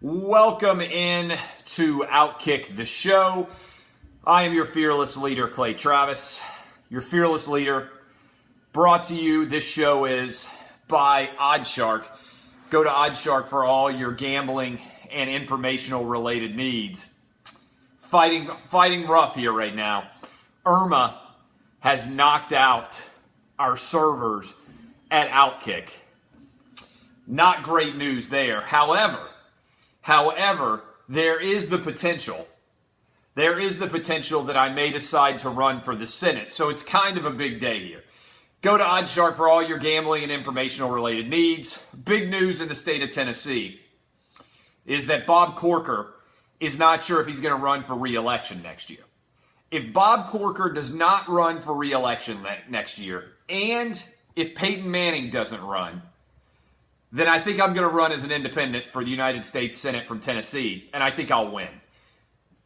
Welcome in to Outkick the Show. I am your fearless leader, Clay Travis. Your fearless leader, brought to you, this show is by Oddshark. Go to Oddshark for all your gambling and informational related needs. Fighting rough here right now. Irma has knocked out our servers at Outkick. Not great news there. However, there is the potential. There is the potential that I may decide to run for the Senate. So it's kind of a big day here. Go to Oddshark for all your gambling and informational related needs. Big news in the state of Tennessee is that Bob Corker is not sure if he's going to run for re-election next year. If Bob Corker does not run for re-election next year, and if Peyton Manning doesn't run, then I think I'm going to run as an independent for the United States Senate from Tennessee, and I think I'll win.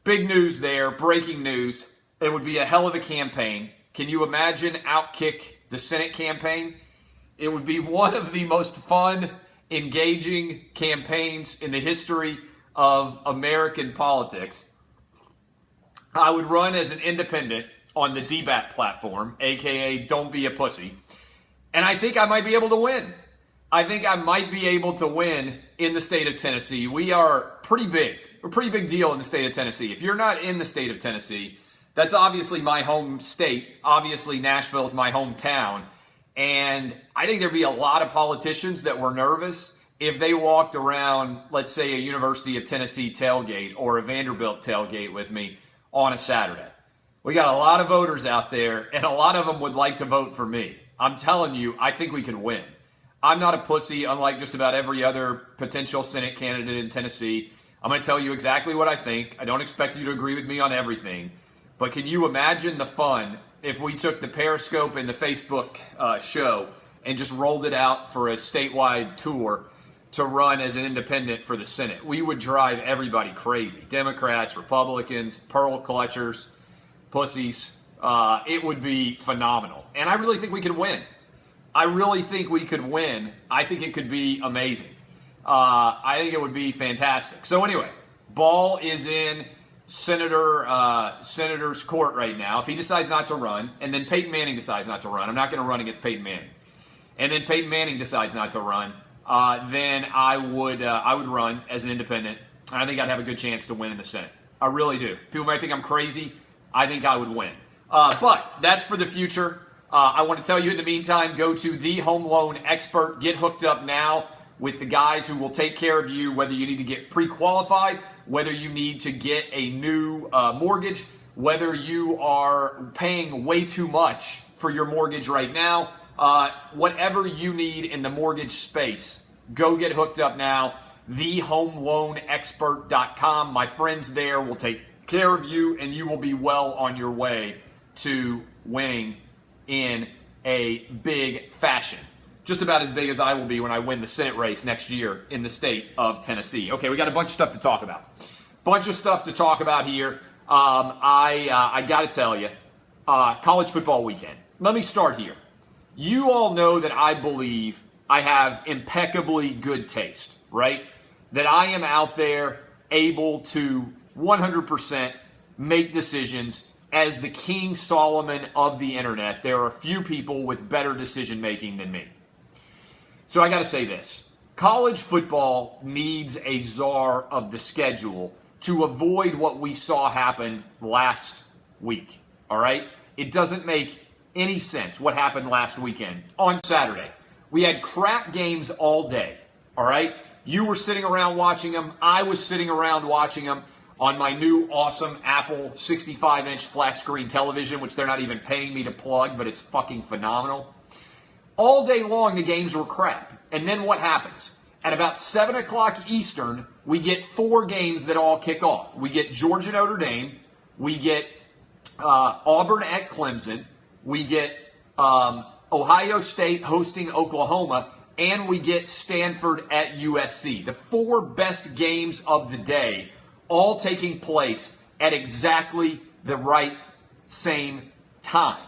Big news there, breaking news. It would be a hell of a campaign. Can you imagine Outkick the Senate campaign? It would be one of the most fun, engaging campaigns in the history of American politics. I would run as an independent on the DBAT platform, aka Don't Be a Pussy, and I think I might be able to win. I think I might be able to win in the state of Tennessee. We are pretty big. We're a pretty big deal in the state of Tennessee. If you're not in the state of Tennessee, that's obviously my home state. Obviously, Nashville is my hometown. And I think there'd be a lot of politicians that were nervous if they walked around, let's say, a University of Tennessee tailgate or a Vanderbilt tailgate with me on a Saturday. We got a lot of voters out there, and a lot of them would like to vote for me. I'm telling you, I think we could win. I'm not a pussy, unlike just about every other potential Senate candidate in Tennessee. I'm going to tell you exactly what I think. I don't expect you to agree with me on everything. But can you imagine the fun if we took the Periscope and the Facebook show and just rolled it out for a statewide tour to run as an independent for the Senate? We would drive everybody crazy. Democrats, Republicans, pearl clutchers, pussies. It would be phenomenal. And I really think we could win. I really think we could win. I think it could be amazing. I think it would be fantastic. So anyway, ball is in Senator's court right now. If he decides not to run, and then Peyton Manning decides not to run, I'm not going to run against Peyton Manning. And then Peyton Manning decides not to run, then I would run as an independent. I think I'd have a good chance to win in the Senate. I really do. People might think I'm crazy. I think I would win. But that's for the future. I want to tell you in the meantime, go to The Home Loan Expert. Get hooked up now with the guys who will take care of you, whether you need to get pre-qualified, whether you need to get a new mortgage, whether you are paying way too much for your mortgage right now. Whatever you need in the mortgage space, go get hooked up now. TheHomeLoanExpert.com. My friends there will take care of you, and you will be well on your way to winning in a big fashion. Just about as big as I will be when I win the Senate race next year in the state of Tennessee. Okay, we got a bunch of stuff to talk about. Here. I got to tell you, college football weekend. Let me start here. You all know that I believe I have impeccably good taste, right? That I am out there able to 100% make decisions as the King Solomon of the internet. There are few people with better decision making than me. So I got to say this. College football needs a czar of the schedule to avoid what we saw happen last week. All right? It doesn't make any sense what happened last weekend on Saturday. We had crap games all day. All right? You were sitting around watching them. I was sitting around watching them on my new awesome Apple 65-inch flat screen television, which they're not even paying me to plug, but it's fucking phenomenal. All day long, the games were crap. And then what happens? At about 7 o'clock Eastern, we get 4 games that all kick off. We get Georgia Notre Dame. We get Auburn at Clemson. We get Ohio State hosting Oklahoma. And we get Stanford at USC. The 4 best games of the day, all taking place at exactly the right same time.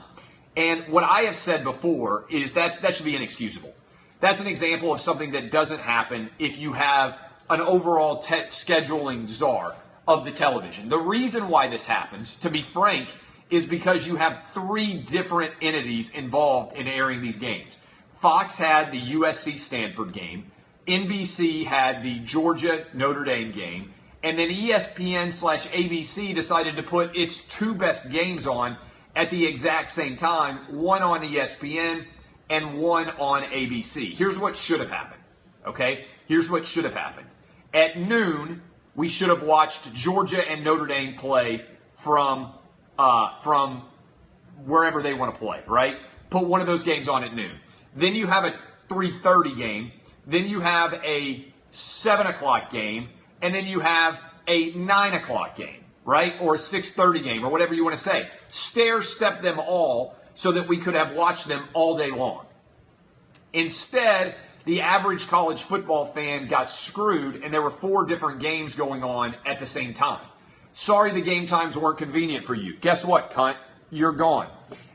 And what I have said before is that should be inexcusable. That's an example of something that doesn't happen if you have an overall scheduling czar of the television. The reason why this happens, to be frank, is because you have 3 different entities involved in airing these games. Fox had the USC-Stanford game, NBC had the Georgia-Notre Dame game, and then ESPN/ABC decided to put its 2 best games on at the exact same time, one on ESPN and one on ABC. Here's what should have happened, okay? Here's what should have happened. At noon, we should have watched Georgia and Notre Dame play from wherever they want to play, right? Put one of those games on at noon. Then you have a 3:30 game. Then you have a 7 o'clock game. And then you have a 9 o'clock game, right? Or a 6:30 game, or whatever you want to say. Stair-step them all so that we could have watched them all day long. Instead, the average college football fan got screwed, and there were 4 different games going on at the same time. Sorry the game times weren't convenient for you. Guess what, cunt? You're gone.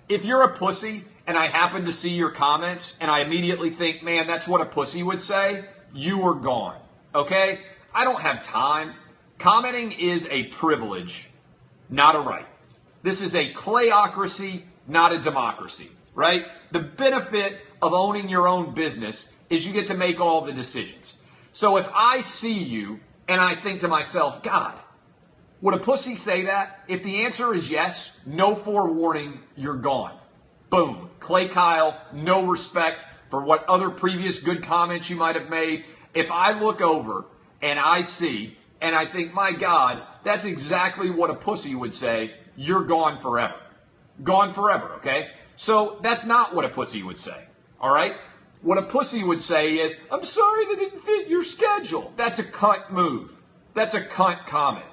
If you're a pussy and I happen to see your comments and I immediately think, man, that's what a pussy would say, you are gone, okay? I don't have time. Commenting is a privilege, not a right. This is a clayocracy, not a democracy, right? The benefit of owning your own business is you get to make all the decisions. So if I see you and I think to myself, God, would a pussy say that? If the answer is yes, no forewarning, you're gone. Boom. Clay Kyle, no respect for what other previous good comments you might have made. If I look over and I see and I think, my God, that's exactly what a pussy would say, you're gone forever. Gone forever, okay? So that's not what a pussy would say, all right? What a pussy would say is, I'm sorry that didn't fit your schedule. That's a cunt move. That's a cunt comment.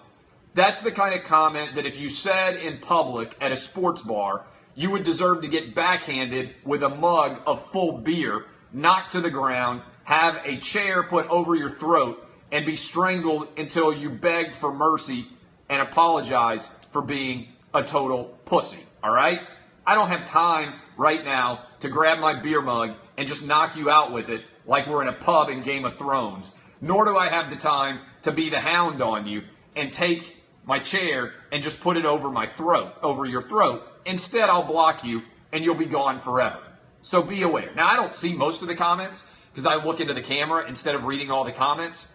That's the kind of comment that if you said in public at a sports bar, you would deserve to get backhanded with a mug of full beer, knocked to the ground, have a chair put over your throat, and be strangled until you begged for mercy and apologize for being a total pussy, all right? I don't have time right now to grab my beer mug and just knock you out with it like we're in a pub in Game of Thrones, nor do I have the time to be the hound on you and take my chair and just put it over my throat, over your throat. Instead, I'll block you and you'll be gone forever. So be aware. Now, I don't see most of the comments because I look into the camera instead of reading all the comments,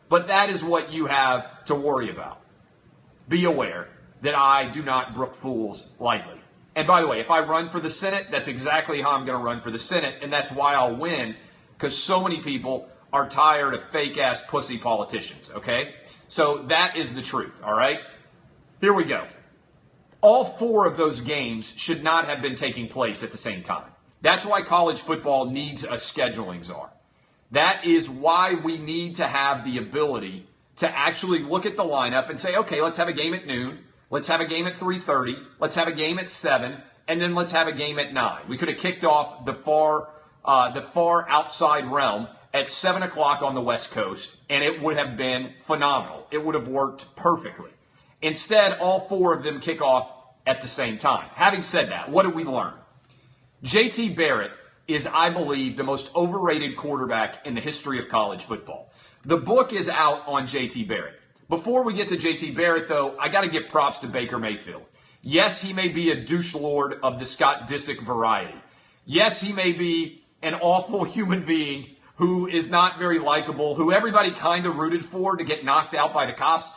but that is what you have to worry about. Be aware that I do not brook fools lightly. And by the way, if I run for the Senate, that's exactly how I'm going to run for the Senate, and that's why I'll win, because so many people are tired of fake-ass pussy politicians, okay? So that is the truth, all right? Here we go. All 4 of those games should not have been taking place at the same time. That's why college football needs a scheduling czar. That is why we need to have the ability to actually look at the lineup and say, okay, let's have a game at noon. Let's have a game at 3:30. Let's have a game at 7. And then let's have a game at 9. We could have kicked off the far outside realm at 7 o'clock on the West Coast, and it would have been phenomenal. It would have worked perfectly. Instead, all 4 of them kick off at the same time. Having said that, what did we learn? J.T. Barrett is, I believe, the most overrated quarterback in the history of college football. The book is out on J.T. Barrett. Before we get to J.T. Barrett, though, I got to give props to Baker Mayfield. Yes, he may be a douche lord of the Scott Disick variety. Yes, he may be an awful human being who is not very likable, who everybody kind of rooted for to get knocked out by the cops.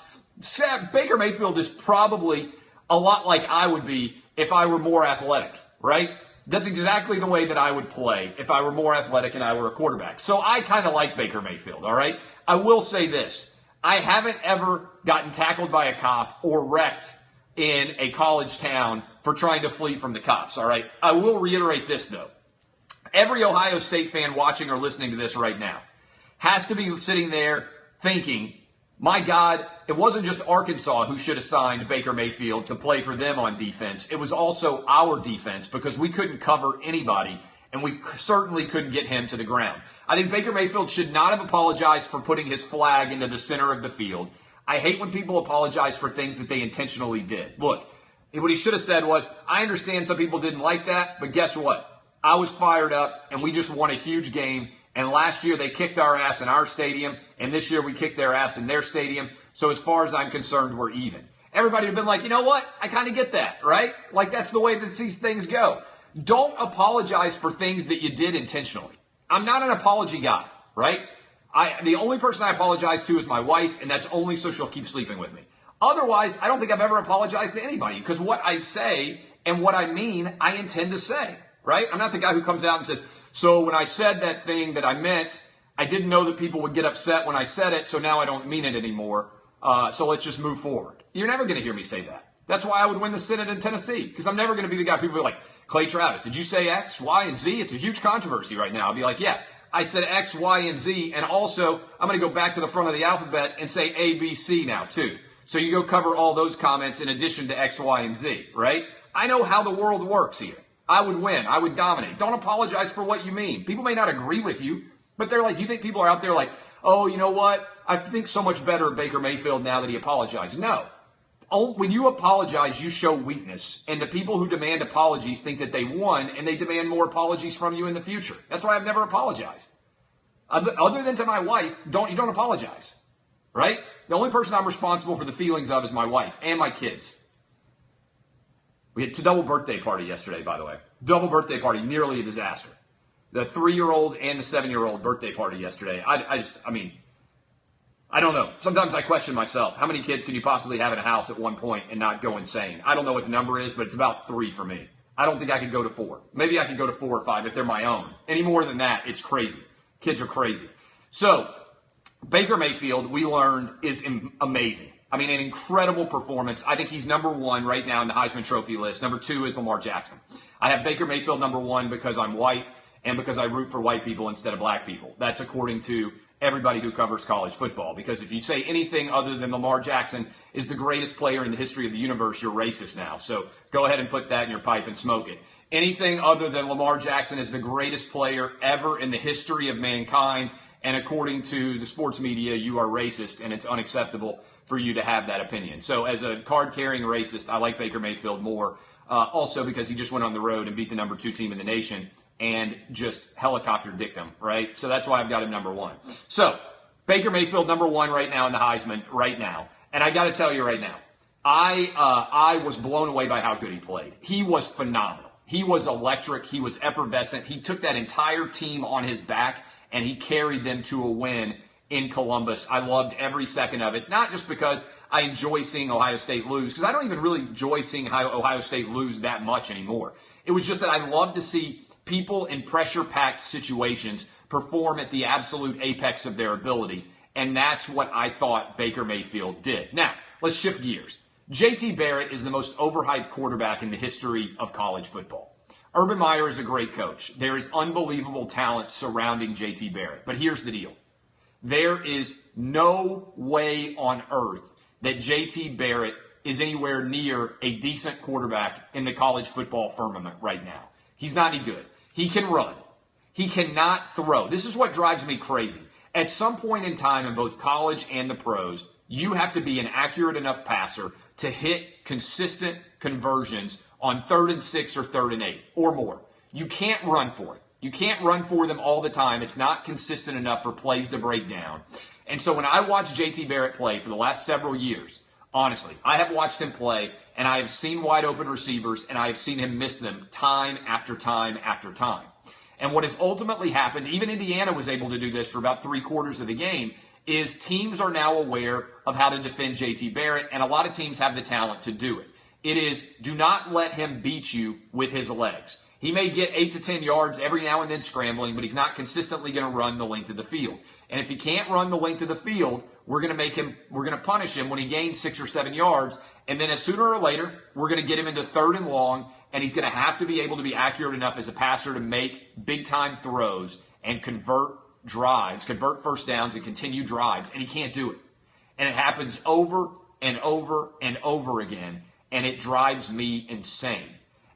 Baker Mayfield is probably a lot like I would be if I were more athletic, right? That's exactly the way that I would play if I were more athletic and I were a quarterback. So I kind of like Baker Mayfield, all right? I will say this. I haven't ever gotten tackled by a cop or wrecked in a college town for trying to flee from the cops, all right? I will reiterate this, though. Every Ohio State fan watching or listening to this right now has to be sitting there thinking, my God, it wasn't just Arkansas who should have signed Baker Mayfield to play for them on defense. It was also our defense because we couldn't cover anybody, and we certainly couldn't get him to the ground. I think Baker Mayfield should not have apologized for putting his flag into the center of the field. I hate when people apologize for things that they intentionally did. Look, what he should have said was, I understand some people didn't like that, but guess what? I was fired up, and we just won a huge game, And last year they kicked our ass in our stadium, and this year we kicked their ass in their stadium. So as far as I'm concerned, we're even. Everybody would have been like, you know what? I kind of get that, right? Like that's the way that these things go. Don't apologize for things that you did intentionally. I'm not an apology guy, right? The only person I apologize to is my wife, and that's only so she'll keep sleeping with me. Otherwise, I don't think I've ever apologized to anybody because what I say and what I mean, I intend to say, right? I'm not the guy who comes out and says, so when I said that thing that I meant, I didn't know that people would get upset when I said it, so now I don't mean it anymore. So let's just move forward. You're never going to hear me say that. That's why I would win the Senate in Tennessee, because I'm never going to be the guy people are like, Clay Travis, did you say X, Y, and Z? It's a huge controversy right now. I'll be like, yeah, I said X, Y, and Z, and also I'm going to go back to the front of the alphabet and say A, B, C now, too. So you go cover all those comments in addition to X, Y, and Z, right? I know how the world works here. I would win. I would dominate. Don't apologize for what you mean. People may not agree with you, but they're like, do you think people are out there like, oh, you know what? I think so much better of Baker Mayfield now that he apologized. No. When you apologize, you show weakness. And the people who demand apologies think that they won, and they demand more apologies from you in the future. That's why I've never apologized. Other than to my wife, you don't apologize. Right? The only person I'm responsible for the feelings of is my wife and my kids. We had a double birthday party yesterday, by the way. Double birthday party, nearly a disaster. The 3-year-old and the 7-year-old birthday party yesterday. I don't know. Sometimes I question myself. How many kids can you possibly have in a house at one point and not go insane? I don't know what the number is, but it's about 3 for me. I don't think I could go to 4. Maybe I could go to 4 or 5 if they're my own. Any more than that, it's crazy. Kids are crazy. So, Baker Mayfield, we learned, is amazing. I mean, an incredible performance. I think he's number 1 right now in the Heisman Trophy list. Number 2 is Lamar Jackson. I have Baker Mayfield number 1 because I'm white and because I root for white people instead of black people. That's according to everybody who covers college football. Because if you say anything other than Lamar Jackson is the greatest player in the history of the universe, you're racist now. So go ahead and put that in your pipe and smoke it. Anything other than Lamar Jackson is the greatest player ever in the history of mankind. And according to the sports media, you are racist, and it's unacceptable for you to have that opinion. So as a card-carrying racist, I like Baker Mayfield more. Also because he just went on the road and beat the number 2 team in the nation and just helicopter dicked him, right? So that's why I've got him number 1. So Baker Mayfield number 1 right now in the Heisman right now. And I got to tell you right now, I was blown away by how good he played. He was phenomenal. He was electric. He was effervescent. He took that entire team on his back and he carried them to a win in Columbus. I loved every second of it, not just because I enjoy seeing Ohio State lose, because I don't even really enjoy seeing Ohio State lose that much anymore. It was just that I love to see people in pressure-packed situations perform at the absolute apex of their ability, and that's what I thought Baker Mayfield did. Now, let's shift gears. J.T. Barrett is the most overhyped quarterback in the history of college football. Urban Meyer is a great coach. There is unbelievable talent surrounding J.T. Barrett. But here's the deal. There is no way on earth that J.T. Barrett is anywhere near a decent quarterback in the college football firmament right now. He's not any good. He can run. He cannot throw. This is what drives me crazy. At some point in time in both college and the pros, you have to be an accurate enough passer to hit consistent conversions on 3rd and 6 or 3rd and 8 or more. You can't run for it. You can't run for them all the time. It's not consistent enough for plays to break down. And so when I watch J.T. Barrett play for the last several years, honestly, I have watched him play and I have seen wide open receivers and I have seen him miss them time after time after time. And what has ultimately happened, even Indiana was able to do this for about 3/4 of the game, is teams are now aware of how to defend J.T. Barrett, and a lot of teams have the talent to do it. It is, do not let him beat you with his legs. He may get 8 to 10 yards every now and then scrambling, but he's not consistently going to run the length of the field. And if he can't run the length of the field, we're going to punish him when he gains 6 or 7 yards. And then sooner or later, we're going to get him into 3rd and long, and he's going to have to be able to be accurate enough as a passer to make big-time throws and convert drives, convert first downs, and continue drives, and he can't do it. And it happens over and over and over again, and it drives me insane.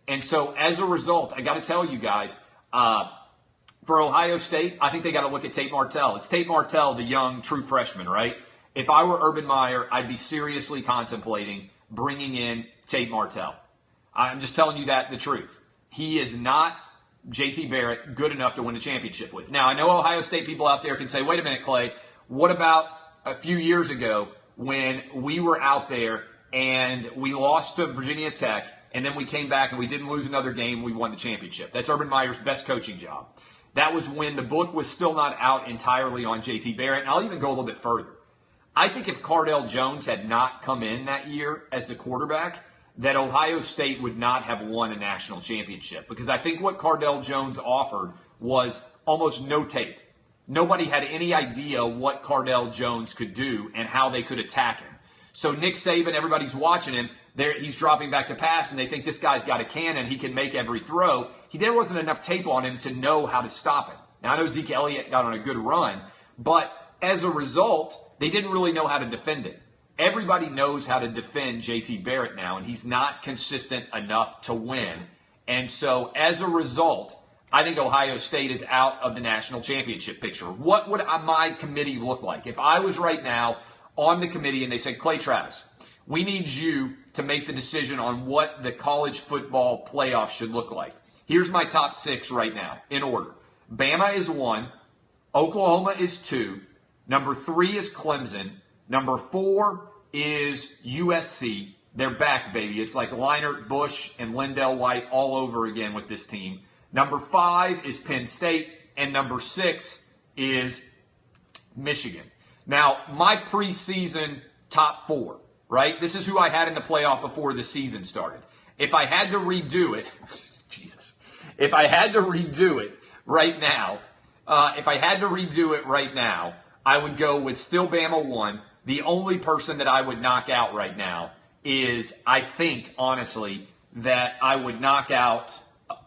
And so as a result, I got to tell you guys, for Ohio State, I think they got to look at Tate Martell. It's Tate Martell, the young true freshman, right? If I were Urban Meyer, I'd be seriously contemplating bringing in Tate Martell. I'm just telling you the truth. He is not JT Barrett good enough to win a championship with. Now, I know Ohio State people out there can say, wait a minute, Clay, what about a few years ago when we were out there and we lost to Virginia Tech, and then we came back and we didn't lose another game, we won the championship. That's Urban Meyer's best coaching job. That was when the book was still not out entirely on JT Barrett, and I'll even go a little bit further. I think if Cardale Jones had not come in that year as the quarterback, that Ohio State would not have won a national championship, because I think what Cardale Jones offered was almost no tape. Nobody had any idea what Cardale Jones could do and how they could attack him. So Nick Saban, everybody's watching him. He's dropping back to pass, and they think this guy's got a cannon. He can make every throw. There wasn't enough tape on him to know how to stop him. Now, I know Zeke Elliott got on a good run, but as a result, they didn't really know how to defend it. Everybody knows how to defend JT Barrett now, and he's not consistent enough to win. And so, as a result, I think Ohio State is out of the national championship picture. What would my committee look like? If I was right now on the committee and they said, Clay Travis, we need you to make the decision on what the college football playoff should look like. Here's my top 6 right now in order. Bama is 1. Oklahoma is 2. Number 3 is Clemson. Number 4 is USC. They're back, baby. It's like Leinart, Bush, and Lindell White all over again with this team. Number 5 is Penn State. And number 6 is Michigan. Now, my preseason top 4, right? This is who I had in the playoff before the season started. If I had to redo it, Jesus. If I had to redo it right now, I would go with still Bama 1. The only person that I would knock out right now is, I think, honestly, that I would knock out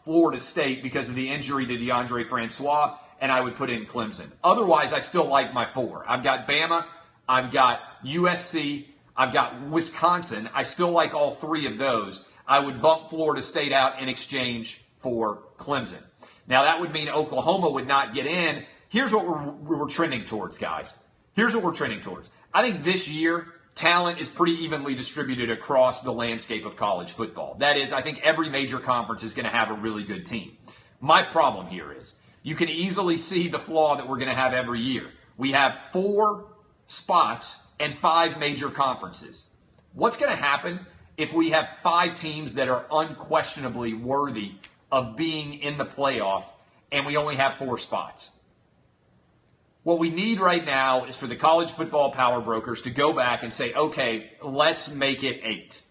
Florida State because of the injury to DeAndre Francois, and I would put in Clemson. Otherwise, I still like my 4. I've got Bama, I've got USC, I've got Wisconsin. I still like all 3 of those. I would bump Florida State out in exchange for Clemson. Now, that would mean Oklahoma would not get in. Here's what we're trending towards, guys. Here's what we're trending towards. I think this year, talent is pretty evenly distributed across the landscape of college football. That is, I think every major conference is going to have a really good team. My problem here is, you can easily see the flaw that we're going to have every year. We have 4 spots and 5 major conferences. What's going to happen if we have 5 teams that are unquestionably worthy of being in the playoff and we only have 4 spots? What we need right now is for the college football power brokers to go back and say, okay, let's make it 8.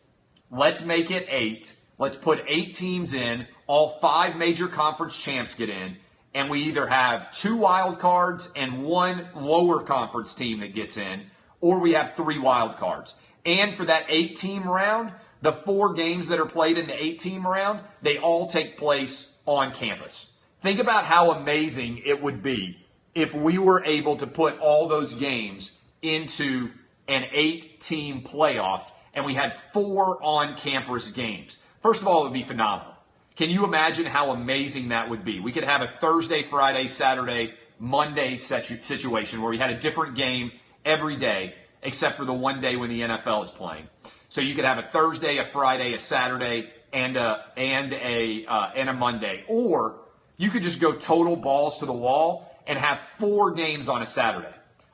Let's make it 8. Let's put 8 teams in. All 5 major conference champs get in. And we either have 2 wild cards and 1 lower conference team that gets in, or we have 3 wild cards. And for that 8-team round, the 4 games that are played in the 8-team round, they all take place on campus. Think about how amazing it would be if we were able to put all those games into an 8-team playoff and we had 4 on-campus games. First of all, it would be phenomenal. Can you imagine how amazing that would be? We could have a Thursday, Friday, Saturday, Monday situation where we had a different game every day except for the one day when the NFL is playing. So you could have a Thursday, a Friday, a Saturday, and a Monday. Or you could just go total balls to the wall and have 4 games on a Saturday.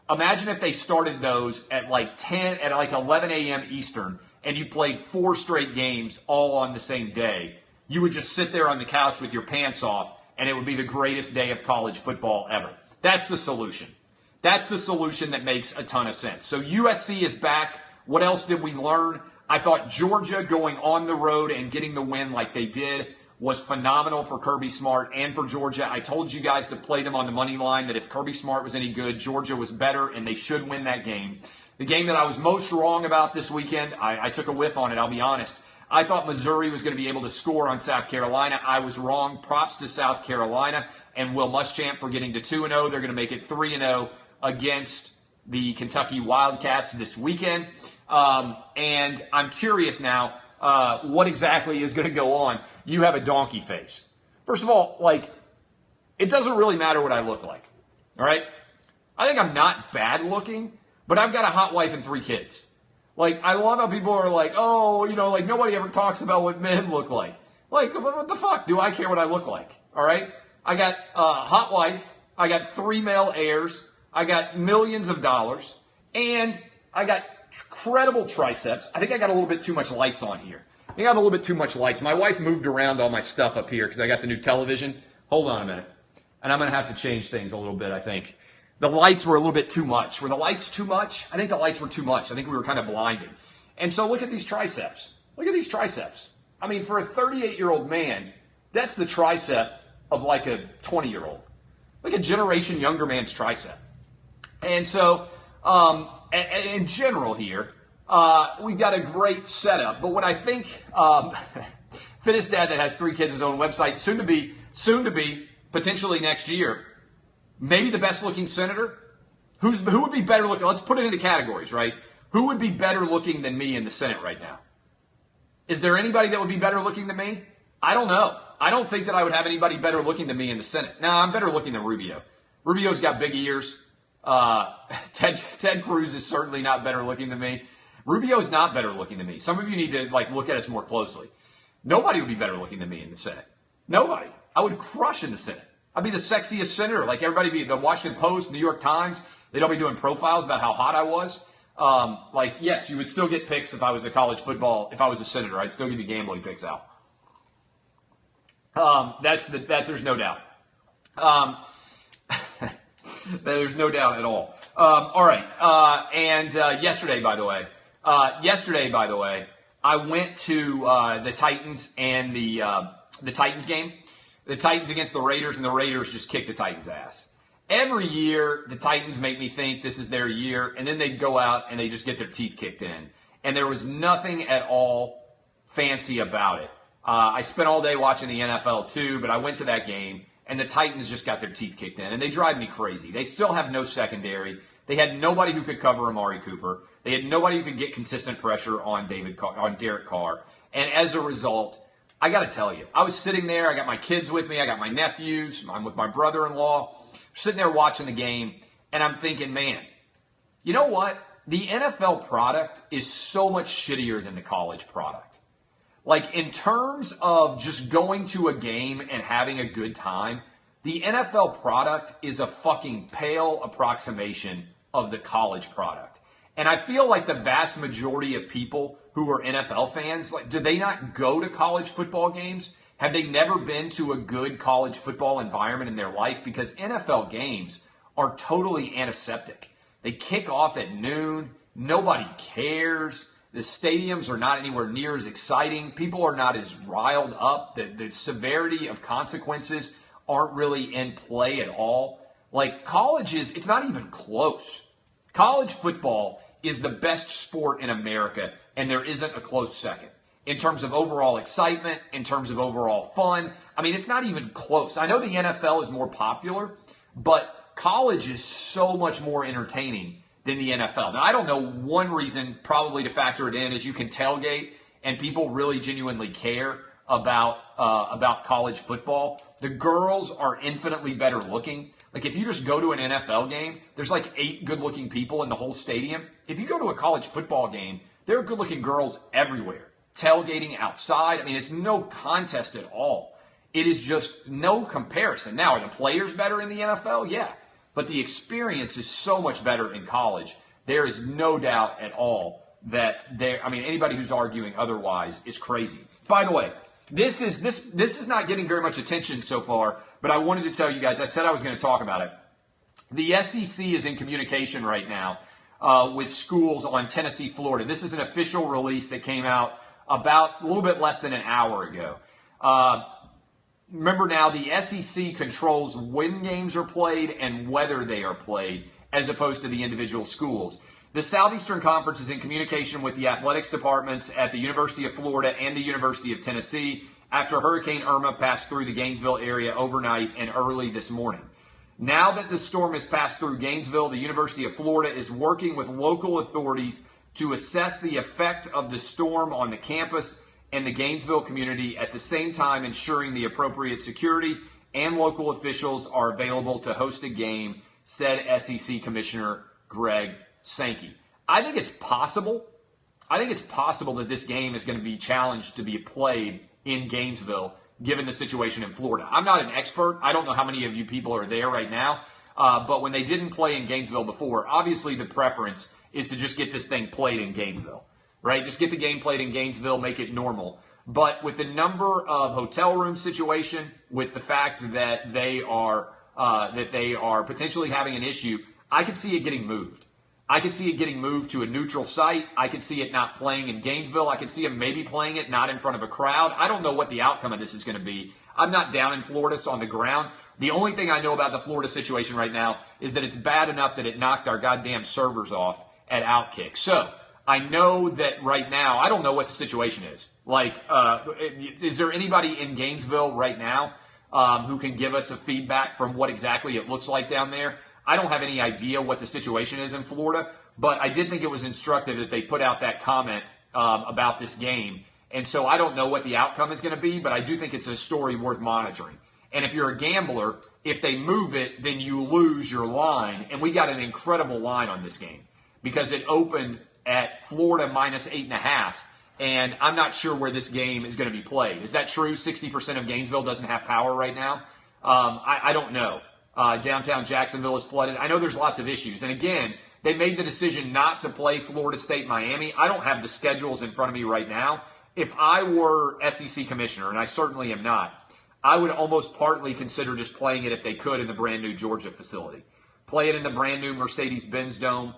Imagine if they started those at like 11 a.m. Eastern, and you played 4 straight games all on the same day. You would just sit there on the couch with your pants off, and it would be the greatest day of college football ever. That's the solution. That's the solution that makes a ton of sense. So USC is back. What else did we learn? I thought Georgia going on the road and getting the win like they did was phenomenal for Kirby Smart and for Georgia. I told you guys to play them on the money line, that if Kirby Smart was any good, Georgia was better, and they should win that game. The game that I was most wrong about this weekend, I took a whiff on it, I'll be honest. I thought Missouri was going to be able to score on South Carolina. I was wrong. Props to South Carolina and Will Muschamp for getting to 2-0. They're going to make it 3-0 against the Kentucky Wildcats this weekend. And I'm curious now what exactly is going to go on. You have a donkey face. First of all, it doesn't really matter what I look like. All right? I think I'm not bad looking, but I've got a hot wife and 3 kids. I love how people are like, oh, nobody ever talks about what men look like. What the fuck do I care what I look like? all right? I got a hot wife. I got 3 male heirs. I got millions of dollars. And I got incredible triceps. I think I got a little bit too much lights on here. I think I have a little bit too much lights. My wife moved around all my stuff up here because I got the new television. Hold on a minute. And I'm going to have to change things a little bit, I think. The lights were a little bit too much. Were the lights too much? I think the lights were too much. I think we were kind of blinded. And so look at these triceps. Look at these triceps. I mean, for a 38-year-old man, that's the tricep of like a 20-year-old. Like a generation younger man's tricep. And so, in general here, we've got a great setup. But what I think, Fitness Dad that has 3 kids, his own website, soon to be, potentially next year, maybe the best looking senator. Who would be better looking? Let's put it into categories, right? Who would be better looking than me in the Senate right now? Is there anybody that would be better looking than me? I don't know. I don't think that I would have anybody better looking than me in the Senate. No, I'm better looking than Rubio. Rubio's got big ears. Ted Cruz is certainly not better looking than me. Rubio's not better looking than me. Some of you need to look at us more closely. Nobody would be better looking than me in the Senate. Nobody. I would crush in the Senate. I'd be the sexiest senator. Like everybody be the Washington Post, New York Times. They'd all be doing profiles about how hot I was. Yes, you would still get picks if I was a college football. If I was a senator, I'd still give you gambling picks out. There's no doubt. There's no doubt at all. All right. Yesterday, by the way, I went to the Titans and the Titans game. The Titans against the Raiders, and the Raiders just kicked the Titans' ass. Every year, the Titans make me think this is their year, and then they go out and they just get their teeth kicked in. And there was nothing at all fancy about it. I spent all day watching the NFL too, but I went to that game, and the Titans just got their teeth kicked in, and they drive me crazy. They still have no secondary. They had nobody who could cover Amari Cooper. They had nobody who could get consistent pressure on Derek Carr. And as a result, I got to tell you, I was sitting there. I got my kids with me. I got my nephews. I'm with my brother-in-law. Sitting there watching the game, and I'm thinking, man, you know what? The NFL product is so much shittier than the college product. Like, in terms of just going to a game and having a good time, the NFL product is a fucking pale approximation of the college product. And I feel like the vast majority of people who are NFL fans, like, do they not go to college football games? Have they never been to a good college football environment in their life? Because NFL games are totally antiseptic. They kick off at noon. Nobody cares. The stadiums are not anywhere near as exciting. People are not as riled up. The severity of consequences aren't really in play at all. Like, colleges, it's not even close. College football is the best sport in America, and there isn't a close second. In terms of overall excitement, in terms of overall fun. I mean, it's not even close. I know the NFL is more popular, but college is so much more entertaining than the NFL. Now, I don't know, one reason probably to factor it in is you can tailgate and people really genuinely care about college football. The girls are infinitely better looking. Like, if you just go to an NFL game, there's like 8 good-looking people in the whole stadium. If you go to a college football game, there are good-looking girls everywhere. Tailgating outside. I mean, it's no contest at all. It is just no comparison. Now, are the players better in the NFL? Yeah. But the experience is so much better in college. There is no doubt at all that anybody who's arguing otherwise is crazy. By the way, this is not getting very much attention so far, but I wanted to tell you guys, I said I was going to talk about it. The SEC is in communication right now with schools on Tennessee, Florida. This is an official release that came out about a little bit less than an hour ago. Remember now, the SEC controls when games are played and whether they are played, as opposed to the individual schools. The Southeastern Conference is in communication with the athletics departments at the University of Florida and the University of Tennessee after Hurricane Irma passed through the Gainesville area overnight and early this morning. Now that the storm has passed through Gainesville, the University of Florida is working with local authorities to assess the effect of the storm on the campus and the Gainesville community, at the same time ensuring the appropriate security and local officials are available to host a game, said SEC Commissioner Greg Sankey. I think it's possible that this game is going to be challenged to be played in Gainesville given the situation in Florida. I'm not an expert. I don't know how many of you people are there right now. But when they didn't play in Gainesville before, obviously the preference is to just get this thing played in Gainesville, right? Just get the game played in Gainesville, make it normal. But with the number of hotel room situation, with the fact that they are potentially having an issue, I could see it getting moved. I could see it getting moved to a neutral site. I could see it not playing in Gainesville. I could see them maybe playing it not in front of a crowd. I don't know what the outcome of this is going to be. I'm not down in Florida, so on the ground. The only thing I know about the Florida situation right now is that it's bad enough that it knocked our goddamn servers off at Outkick. So I know that right now, I don't know what the situation is. Like, is there anybody in Gainesville right now who can give us a feedback from what exactly it looks like down there? I don't have any idea what the situation is in Florida, but I did think it was instructive that they put out that comment about this game. And so I don't know what the outcome is going to be, but I do think it's a story worth monitoring. And if you're a gambler, if they move it, then you lose your line. And we got an incredible line on this game because it opened at Florida minus 8.5. And I'm not sure where this game is going to be played. Is that true? 60% of Gainesville doesn't have power right now? I don't know. Downtown Jacksonville is flooded. I know there's lots of issues. And again, they made the decision not to play Florida State Miami. I don't have the schedules in front of me right now. If I were SEC commissioner, and I certainly am not, I would almost partly consider just playing it if they could in the brand new Georgia facility. Play it in the brand new Mercedes-Benz Dome.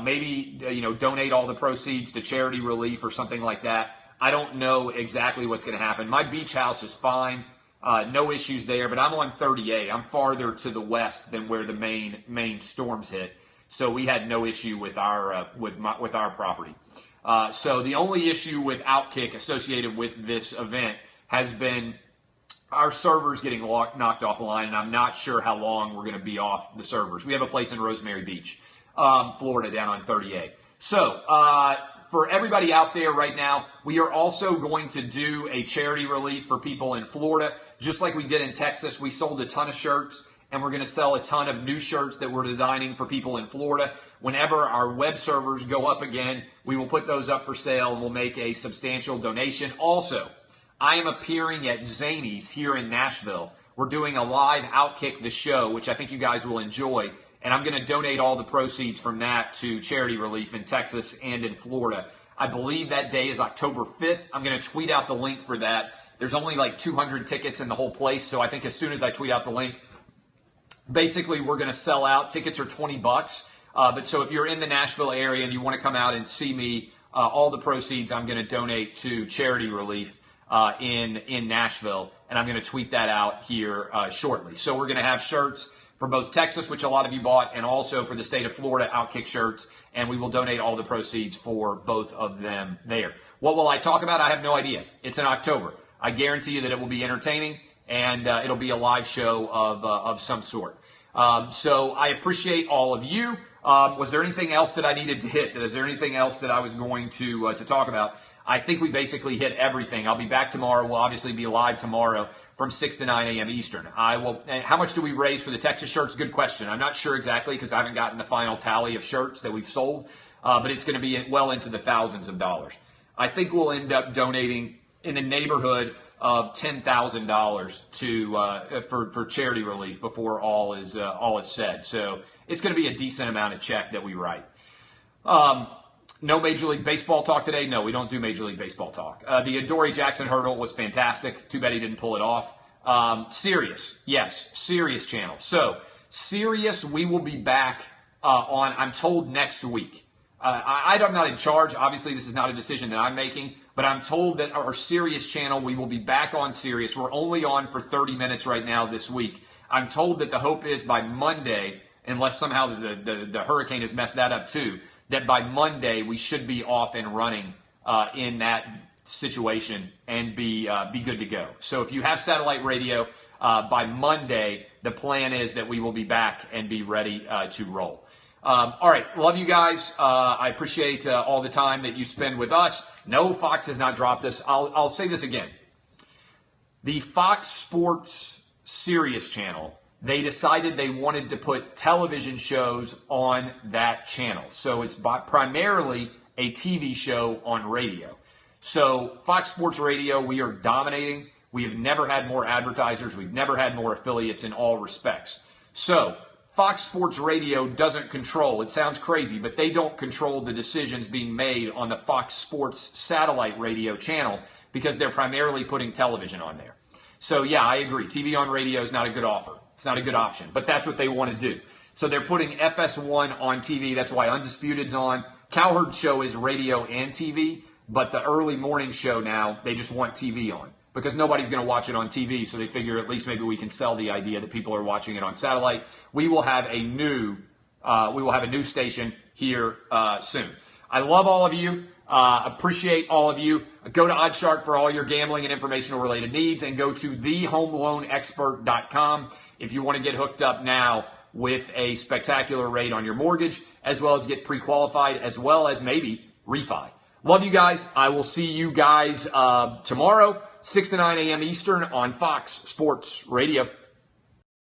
Maybe donate all the proceeds to charity relief or something like that. I don't know exactly what's going to happen. My beach house is fine. No issues there, but I'm on 30A. I'm farther to the west than where the main storms hit, so we had no issue with our property. So the only issue with Outkick associated with this event has been our servers getting knocked off the line, and I'm not sure how long we're going to be off the servers. We have a place in Rosemary Beach, Florida, down on 30A. So for everybody out there right now, we are also going to do a charity relief for people in Florida. Just like we did in Texas, we sold a ton of shirts, and we're going to sell a ton of new shirts that we're designing for people in Florida. Whenever our web servers go up again, we will put those up for sale, and we'll make a substantial donation. Also, I am appearing at Zany's here in Nashville. We're doing a live Outkick the Show, which I think you guys will enjoy, and I'm going to donate all the proceeds from that to charity relief in Texas and in Florida. I believe that day is October 5th. I'm going to tweet out the link for that. There's only like 200 tickets in the whole place, so I think as soon as I tweet out the link, basically we're going to sell out. Tickets are $20. But so if you're in the Nashville area and you want to come out and see me, all the proceeds I'm going to donate to charity relief in Nashville, and I'm going to tweet that out here shortly. So we're going to have shirts for both Texas, which a lot of you bought, and also for the state of Florida, Outkick shirts, and we will donate all the proceeds for both of them there. What will I talk about? I have no idea. It's in October. I guarantee you that it will be entertaining, and it'll be a live show of some sort. So I appreciate all of you. Was there anything else that I needed to hit? Is there anything else that I was going to talk about? I think we basically hit everything. I'll be back tomorrow. We'll obviously be live tomorrow from 6 to 9 a.m. Eastern. How much do we raise for the Texas shirts? Good question. I'm not sure exactly because I haven't gotten the final tally of shirts that we've sold, but it's going to be well into the thousands of dollars. I think we'll end up donating in the neighborhood of $10,000 to for charity relief before all is said. So it's going to be a decent amount of check that we write. No Major League Baseball talk today. No, we don't do Major League Baseball talk. The Adoree Jackson hurdle was fantastic. Too bad he didn't pull it off. Sirius, yes, Sirius channel. So Sirius, we will be back on, I'm told, next week. I'm not in charge. Obviously, this is not a decision that I'm making, but I'm told that our Sirius channel, we will be back on Sirius. We're only on for 30 minutes right now this week. I'm told that the hope is by Monday, unless somehow the hurricane has messed that up too, that by Monday we should be off and running in that situation and be good to go. So if you have satellite radio, by Monday, the plan is that we will be back and be ready to roll. All right, love you guys. I appreciate all the time that you spend with us. No, Fox has not dropped us. I'll say this again. The Fox Sports Sirius channel, they decided they wanted to put television shows on that channel. So it's primarily a TV show on radio. So Fox Sports Radio, we are dominating. We have never had more advertisers. We've never had more affiliates in all respects. So Fox Sports Radio doesn't control. It sounds crazy, but they don't control the decisions being made on the Fox Sports satellite radio channel because they're primarily putting television on there. So yeah, I agree. TV on radio is not a good offer. It's not a good option, but that's what they want to do. So they're putting FS1 on TV. That's why Undisputed's on. Cowherd Show is radio and TV, but the early morning show now, they just want TV on because nobody's going to watch it on TV. So they figure at least maybe we can sell the idea that people are watching it on satellite. We will have a new station here soon. I love all of you. Appreciate all of you. Go to OddsShark for all your gambling and informational related needs, and go to thehomeloanexpert.com if you want to get hooked up now with a spectacular rate on your mortgage, as well as get pre-qualified, as well as maybe refi. Love you guys. I will see you guys tomorrow, 6 to 9 a.m. Eastern on Fox Sports Radio.